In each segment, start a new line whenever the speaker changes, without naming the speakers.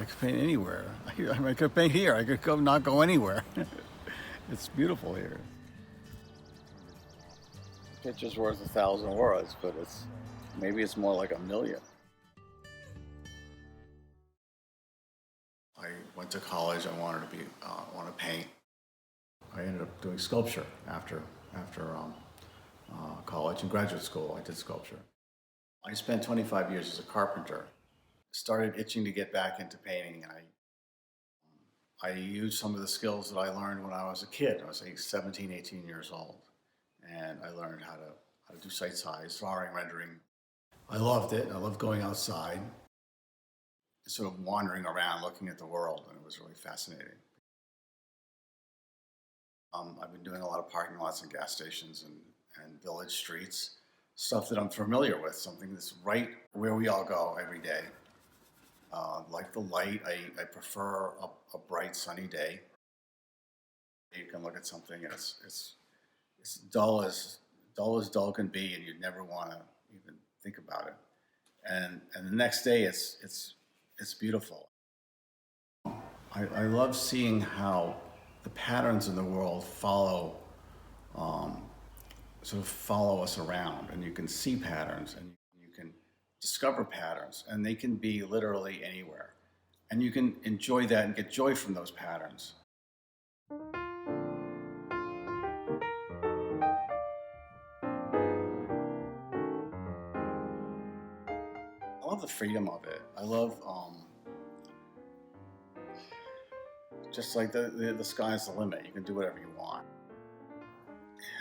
I could paint anywhere. I could paint here. I could not go anywhere. It's beautiful here. A picture's worth 1,000 words, but maybe it's more like 1,000,000. I went to college. I wanted to want to paint. I ended up doing sculpture after college and graduate school. I did sculpture. I spent 25 years as a carpenter. Started itching to get back into painting, and I used some of the skills that I learned when I was a kid. I was 17, 18 years old, and I learned how to do site size, drawing, rendering. I loved it. I loved going outside, sort of wandering around, looking at the world, and it was really fascinating. I've been doing a lot of parking lots and gas stations and village streets, stuff that I'm familiar with, something that's right where we all go every day. Like the light, I prefer a bright sunny day. You can look at something and it's dull as dull can be, and you'd never want to even think about it. And the next day it's beautiful. I love seeing how the patterns in the world follow us around, and you can see patterns and you can discover patterns, and they can be literally anywhere, and you can enjoy that and get joy from those patterns. I love the freedom of it. I love just like the sky's the limit. You can do whatever you want.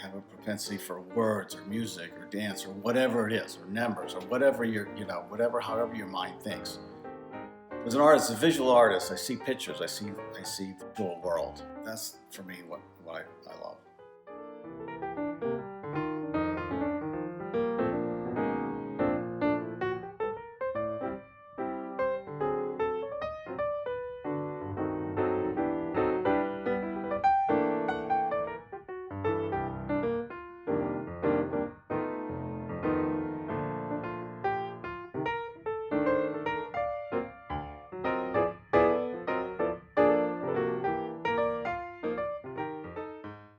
Have a propensity for words or music or dance or whatever it is, or numbers or whatever however your mind thinks. As an artist, a visual artist, I see pictures. I see the visual world. That's for me what I love.